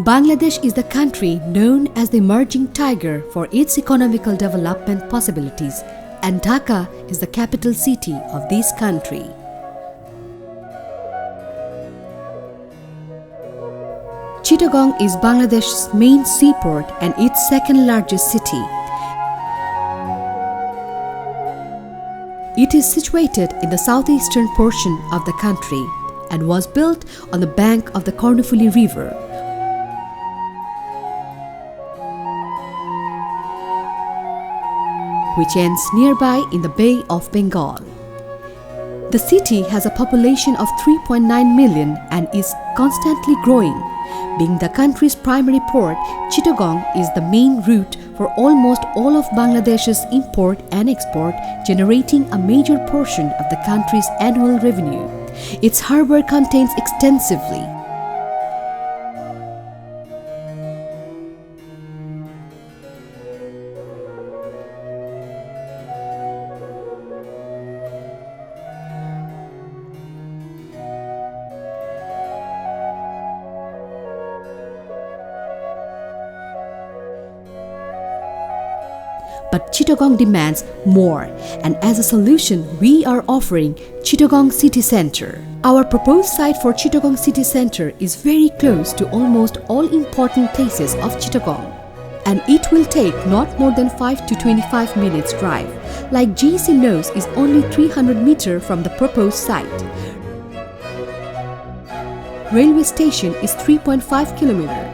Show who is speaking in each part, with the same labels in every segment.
Speaker 1: Bangladesh is the country known as the emerging tiger for its economical development possibilities, and Dhaka is the capital city of this country. Chittagong is Bangladesh's main seaport and its second largest city. It is situated in the southeastern portion of the country and was built on the bank of the Kornufuli River. Which ends nearby in the Bay of Bengal. The city has a population of 3.9 million and is constantly growing. Being the country's primary port, Chittagong is the main route for almost all of Bangladesh's import and export, generating a major portion of the country's annual revenue. Its harbour contains extensively But Chittagong demands more, and as a solution, we are offering Chittagong City Centre. Our proposed site for Chittagong City Centre is very close to almost all important places of Chittagong, and it will take not more than 5 to 25 minutes drive. Like GEC knows, is only 300 meters from the proposed site. Railway station is 3.5 kilometers.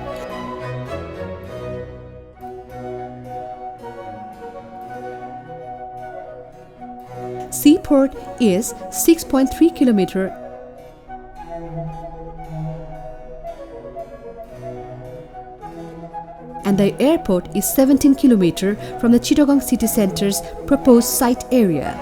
Speaker 1: Seaport is 6.3 kilometers and the airport is 17 kilometers from the Chittagong City Centre's proposed site area.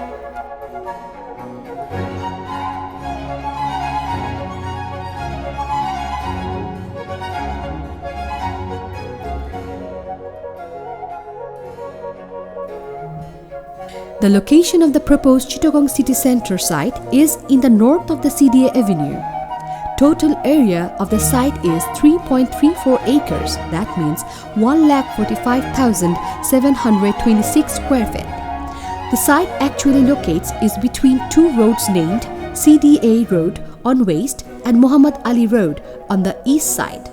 Speaker 1: The location of the proposed Chittagong City Centre site is in the north of the CDA Avenue. Total area of the site is 3.34 acres, that means 1,45,726 square feet. The site actually locates is between two roads named CDA Road on west and Muhammad Ali Road on the east side.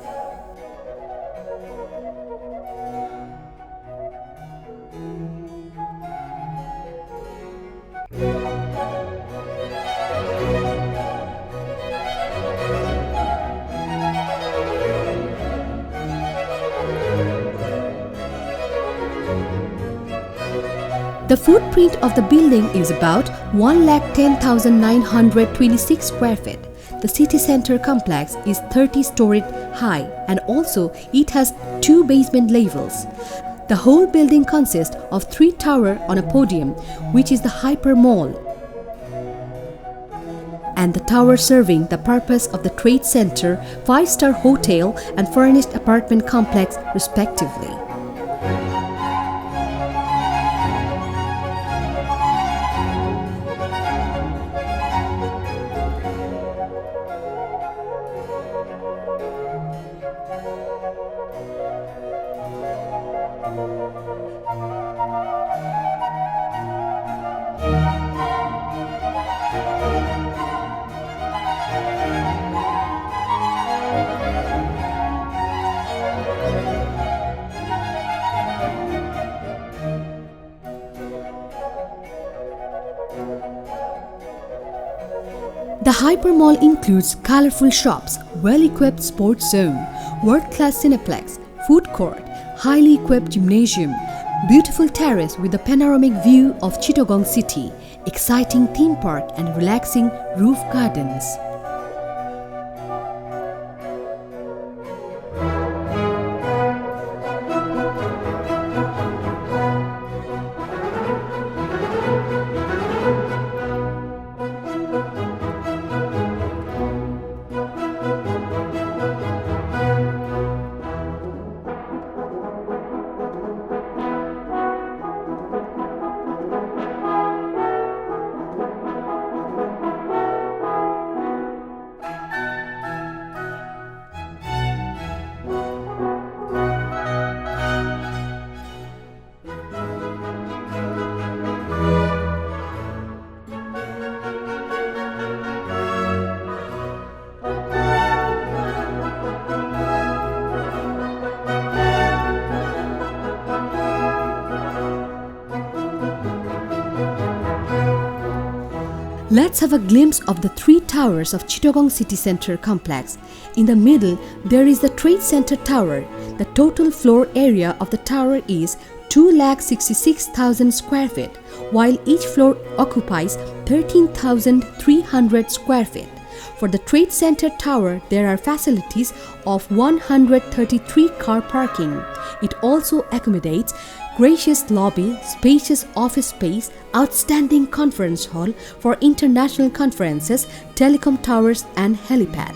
Speaker 1: The footprint of the building is about 1,10,926 square feet. The city center complex is 30-storied high and also it has 2 basement levels. The whole building consists of 3 towers on a podium, which is the Hyper Mall, and the tower serving the purpose of the Trade Center, 5-star hotel and furnished apartment complex respectively. The Hyper Mall includes colorful shops, well-equipped sports zone, world-class cineplex, food court, highly equipped gymnasium, beautiful terrace with a panoramic view of Chittagong city, exciting theme park and relaxing roof gardens. Let's have a glimpse of the three towers of Chittagong City Center complex. In the middle, there is the Trade Center Tower. The total floor area of the tower is 2,66,000 square feet, while each floor occupies 13,300 square feet. For the Trade Center Tower, there are facilities of 133 car parking. It also accommodates gracious lobby, spacious office space, outstanding conference hall for international conferences, telecom towers and helipad.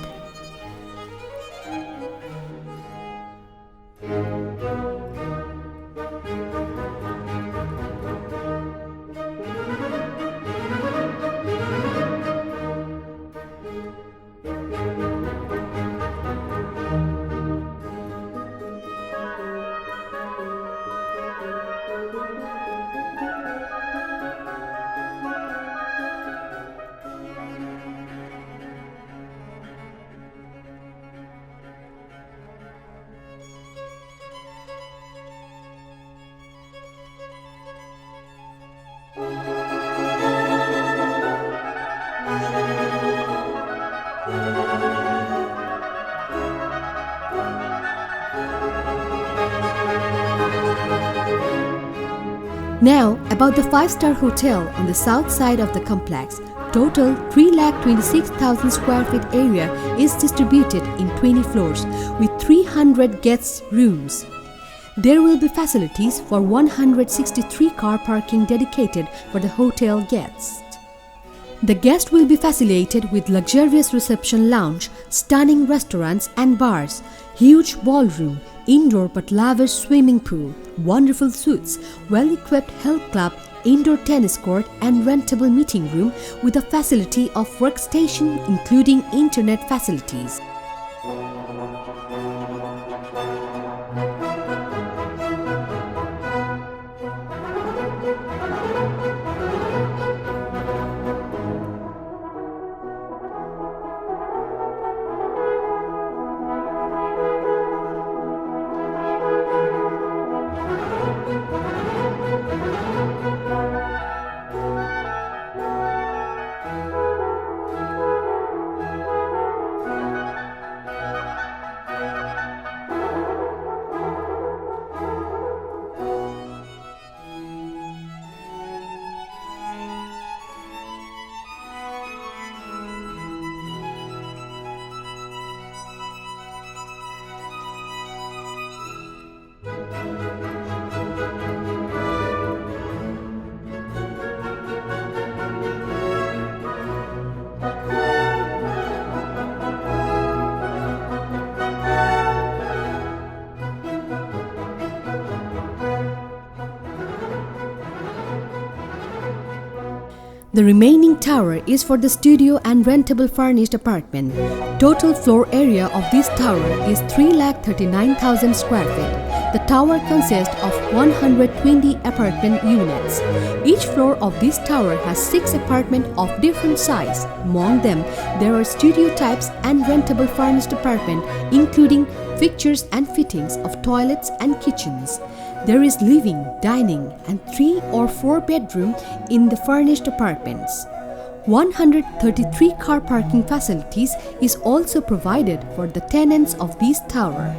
Speaker 1: Now, about the 5-star hotel on the south side of the complex. Total 3,26,000 square feet area is distributed in 20 floors with 300 guest rooms. There will be facilities for 163 car parking dedicated for the hotel guests. The guest will be facilitated with luxurious reception lounge, stunning restaurants and bars, huge ballroom, indoor but lavish swimming pool, wonderful suites, well-equipped health club, indoor tennis court and rentable meeting room with a facility of workstation including internet facilities. The remaining tower is for the studio and rentable furnished apartment. Total floor area of this tower is 3,39,000 square feet. The tower consists of 120 apartment units. Each floor of this tower has 6 apartments of different size. Among them, there are studio types and rentable furnished apartment, including fixtures and fittings of toilets and kitchens. There is living, dining and 3 or 4 bedroom in the furnished apartments. 133 car parking facilities is also provided for the tenants of this tower.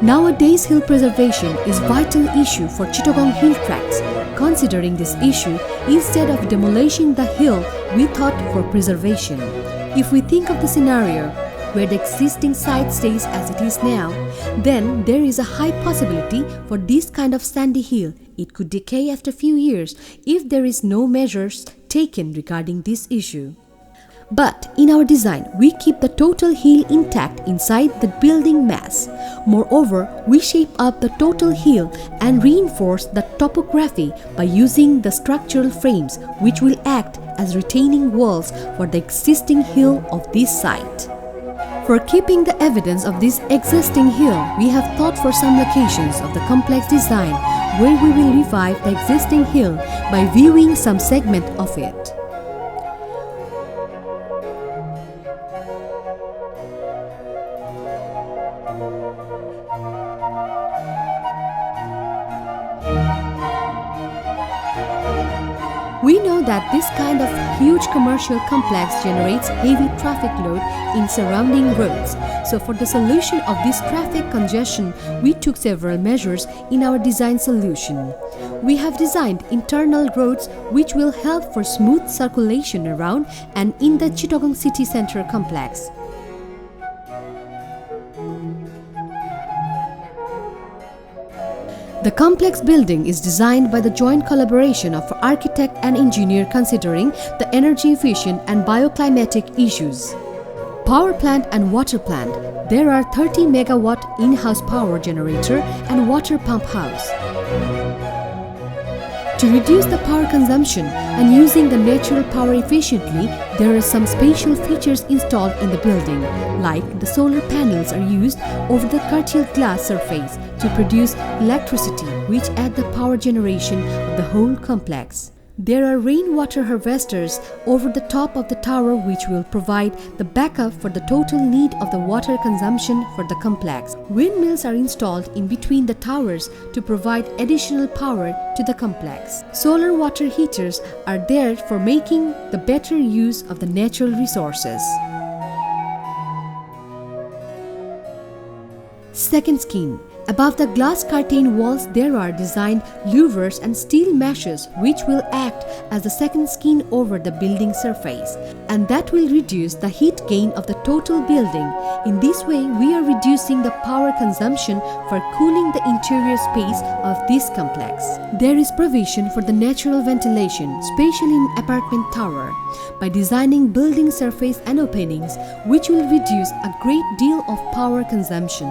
Speaker 1: Nowadays, hill preservation is a vital issue for Chittagong hill tracts. Considering this issue, instead of demolishing the hill, we thought for preservation. If we think of the scenario where the existing site stays as it is now, then there is a high possibility for this kind of sandy hill. It could decay after a few years if there is no measures taken regarding this issue. But in our design, we keep the total hill intact inside the building mass. Moreover, we shape up the total hill and reinforce the topography by using the structural frames which will act as retaining walls for the existing hill of this site. For keeping the evidence of this existing hill, we have thought for some locations of the complex design where we will revive the existing hill by viewing some segment of it. We know that this kind of huge commercial complex generates heavy traffic load in surrounding roads. So for the solution of this traffic congestion, we took several measures in our design solution. We have designed internal roads which will help for smooth circulation around and in the Chittagong city center complex. The complex building is designed by the joint collaboration of architect and engineer considering the energy efficient and bioclimatic issues. Power plant and water plant. There are 30 megawatt in-house power generator and water pump house. To reduce the power consumption and using the natural power efficiently, there are some special features installed in the building, like the solar panels are used over the curtailed glass surface to produce electricity which add the power generation of the whole complex. There are rainwater harvesters over the top of the tower which will provide the backup for the total need of the water consumption for the complex. Windmills are installed in between the towers to provide additional power to the complex. Solar water heaters are there for making the better use of the natural resources. Second skin. Above the glass curtain walls there are designed louvers and steel meshes which will act as the second skin over the building surface, and that will reduce the heat gain of the total building. In this way, we are reducing the power consumption for cooling the interior space of this complex. There is provision for the natural ventilation, especially in apartment tower, by designing building surface and openings which will reduce a great deal of power consumption.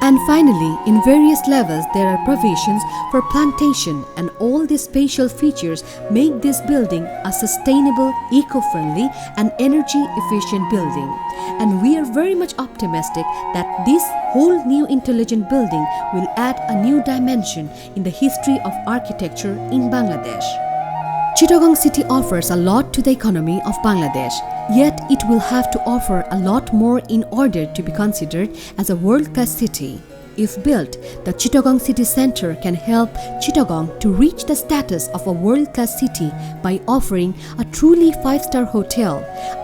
Speaker 1: And finally, in various levels there are provisions for plantation, and all these spatial features make this building a sustainable, eco-friendly and energy-efficient building. And we are very much optimistic that this whole new intelligent building will add a new dimension in the history of architecture in Bangladesh. Chittagong city offers a lot to the economy of Bangladesh, yet it will have to offer a lot more in order to be considered as a world-class city. If built, the Chittagong city center can help Chittagong to reach the status of a world-class city by offering a truly five-star hotel,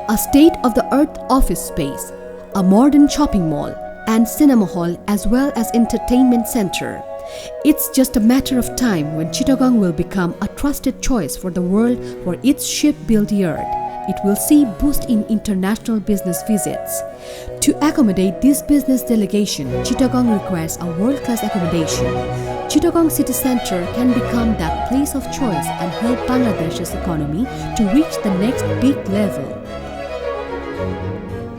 Speaker 1: a state-of-the-art office space, a modern shopping mall, and cinema hall as well as entertainment center. It's just a matter of time when Chittagong will become a trusted choice for the world for its shipbuilt yard. It will see boost in international business visits. To accommodate this business delegation, Chittagong requires a world-class accommodation. Chittagong city center can become that place of choice and help Bangladesh's economy to reach the next big level.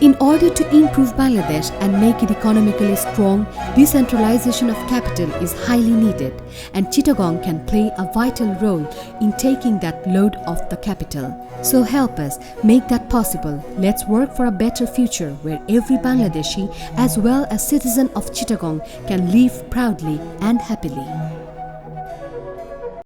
Speaker 1: In order to improve Bangladesh and make it economically strong, decentralization of capital is highly needed, and Chittagong can play a vital role in taking that load off the capital. So help us make that possible. Let's work for a better future where every Bangladeshi as well as citizen of Chittagong can live proudly and happily.